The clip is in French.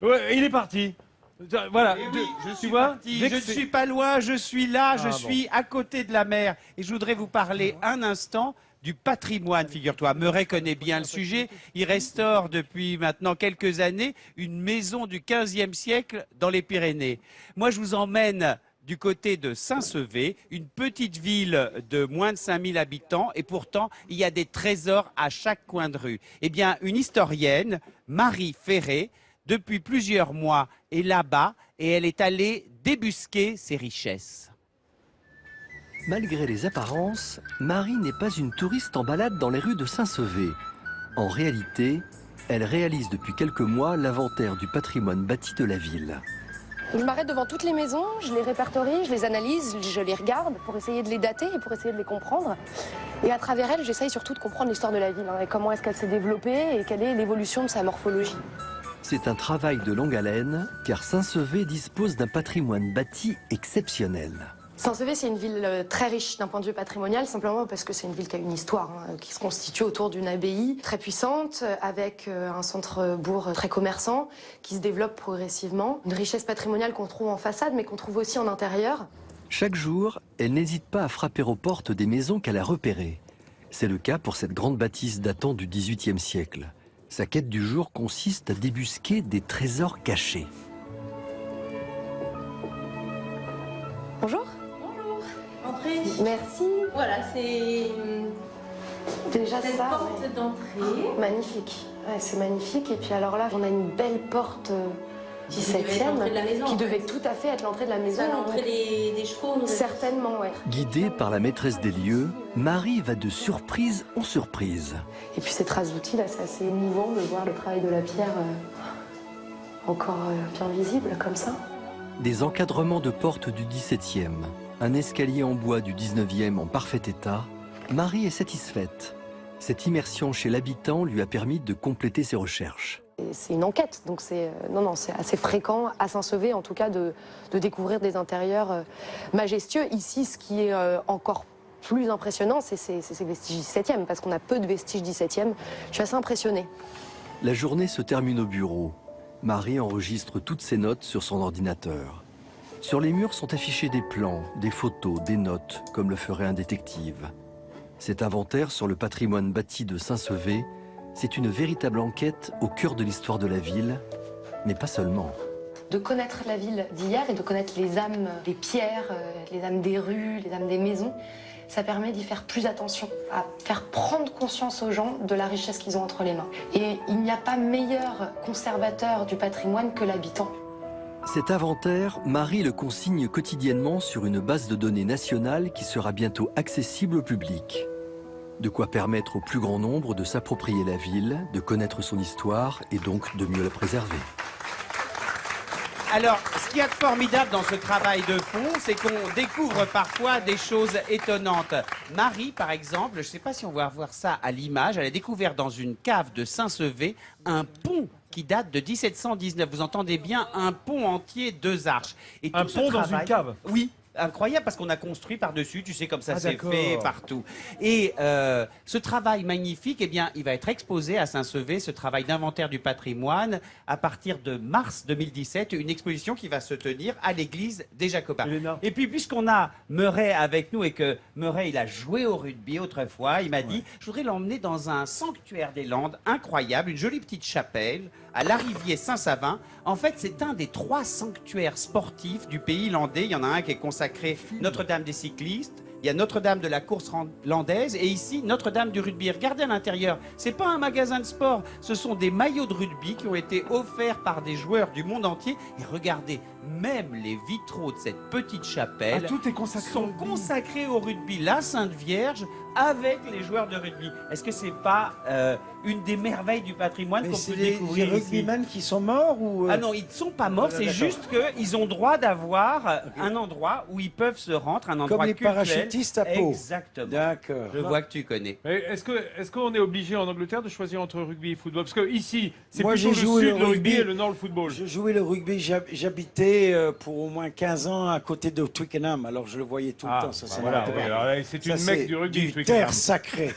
Ouais, il est parti. Voilà. Eh oui, je suis vois, parti, dès je que ne c'est- suis pas loin, je suis là, je Ah, suis à côté de la mer. Et je voudrais vous parler un instant du patrimoine, figure-toi. Meuret connaît bien le sujet. Il restaure depuis maintenant quelques années une maison du XVe siècle dans les Pyrénées. Moi, je vous emmène du côté de Saint-Sevé, une petite ville de moins de 5000 habitants, et pourtant, il y a des trésors à chaque coin de rue. Eh bien, une historienne, Marie Ferré, depuis plusieurs mois, est là-bas et elle est allée débusquer ses richesses. Malgré les apparences, Marie n'est pas une touriste en balade dans les rues de Saint-Sevé. En réalité, elle réalise depuis quelques mois l'inventaire du patrimoine bâti de la ville. Je m'arrête devant toutes les maisons, je les répertorie, je les analyse, je les regarde pour essayer de les dater et pour essayer de les comprendre. Et à travers elles, j'essaye surtout de comprendre l'histoire de la ville, et comment est-ce qu'elle s'est développée et quelle est l'évolution de sa morphologie. C'est un travail de longue haleine, car Saint-Sevé dispose d'un patrimoine bâti exceptionnel. Saint-Sevé, c'est une ville très riche d'un point de vue patrimonial, simplement parce que c'est une ville qui a une histoire, qui se constitue autour d'une abbaye très puissante, avec un centre-bourg très commerçant, qui se développe progressivement. Une richesse patrimoniale qu'on trouve en façade, mais qu'on trouve aussi en intérieur. Chaque jour, elle n'hésite pas à frapper aux portes des maisons qu'elle a repérées. C'est le cas pour cette grande bâtisse datant du XVIIIe siècle. Sa quête du jour consiste à débusquer des trésors cachés. Bonjour. Bonjour, entrez. Merci. Voilà, c'est Déjà cette ça, porte ouais. d'entrée. Magnifique. Ouais, c'est magnifique. Et puis alors là, on a une belle porte Qui devait être 17e l'entrée de la maison, qui en devait fait. tout à fait être l'entrée de la maison. C'est l'entrée des chevaux. nous avons- Certainement, ouais. Guidée par la maîtresse des lieux, Marie va de surprise en surprise. Et puis ces traces d'outils, là, c'est assez émouvant de voir le travail de la pierre encore bien visible comme ça. Des encadrements de portes du XVIIe, un escalier en bois du XIXe en parfait état, Marie est satisfaite. Cette immersion chez l'habitant lui a permis de compléter ses recherches. Et c'est une enquête, donc c'est c'est assez fréquent à Saint-Sevé, en tout cas, de découvrir des intérieurs majestueux. Ici, ce qui est encore plus impressionnant, c'est ces vestiges 17e, parce qu'on a peu de vestiges 17e. Je suis assez impressionnée. La journée se termine au bureau. Marie enregistre toutes ses notes sur son ordinateur. Sur les murs sont affichés des plans, des photos, des notes, comme le ferait un détective. Cet inventaire sur le patrimoine bâti de Saint-Sevé, c'est une véritable enquête au cœur de l'histoire de la ville, mais pas seulement. De connaître la ville d'hier et de connaître les âmes, les pierres, les âmes des rues, les âmes des maisons, ça permet d'y faire plus attention, à faire prendre conscience aux gens de la richesse qu'ils ont entre les mains. Et il n'y a pas meilleur conservateur du patrimoine que l'habitant. Cet inventaire, Marie le consigne quotidiennement sur une base de données nationale qui sera bientôt accessible au public. De quoi permettre au plus grand nombre de s'approprier la ville, de connaître son histoire et donc de mieux la préserver. Alors, ce qu'il y a de formidable dans ce travail de fond, c'est qu'on découvre parfois des choses étonnantes. Marie, par exemple, je ne sais pas si on va voir ça à l'image, elle a découvert dans une cave de Saint-Sevé un pont qui date de 1719. Vous entendez bien, un pont entier, 2 arches. Et Un tout ce pont dans travail- une cave? Oui. Incroyable parce qu'on a construit par-dessus, tu sais, comme ça Ah, c'est d'accord. fait partout. Et ce travail magnifique, eh bien, il va être exposé à Saint-Sevé, ce travail d'inventaire du patrimoine, à partir de mars 2017, une exposition qui va se tenir à l'église des Jacobins. Elena. Et puis, puisqu'on a Meuret avec nous et que Meuret, il a joué au rugby autrefois, il m'a dit, je voudrais l'emmener dans un sanctuaire des Landes incroyable, une jolie petite chapelle à l'Arivier Saint-Savin. En fait, c'est un des 3 sanctuaires sportifs du pays landais. Il y en a un qui est consacré Notre-Dame des cyclistes. Il y a Notre-Dame de la course landaise et ici Notre-Dame du rugby. Regardez à l'intérieur, c'est pas un magasin de sport, ce sont des maillots de rugby qui ont été offerts par des joueurs du monde entier. Et regardez, même les vitraux de cette petite chapelle Tout est consacré. sont consacrés au rugby. La Sainte Vierge avec les joueurs de rugby. Est-ce que c'est pas une des merveilles du patrimoine Mais qu'on c'est peut les découvrir ici? rugbymen qui sont morts ou Ah non, ils ne sont pas morts, c'est D'accord. juste qu'ils ont droit d'avoir un endroit où ils peuvent se rendre, un endroit comme les cultuel. parachutistes à Pau. Exactement. D'accord. Je vois que tu connais. Mais est-ce qu'on est obligé en Angleterre de choisir entre rugby et football? Parce que ici, c'est Moi, plutôt j'ai le joué sud le le rugby rugby. et le nord le football. Je jouais le rugby, j'habitais pour au moins 15 ans à côté de Twickenham, alors je le voyais tout le temps. Ça, bah ça voilà, m'intéresse. oui, alors là, c'est Ça, une mecque du rugby. du Twickenham. terre sacrée.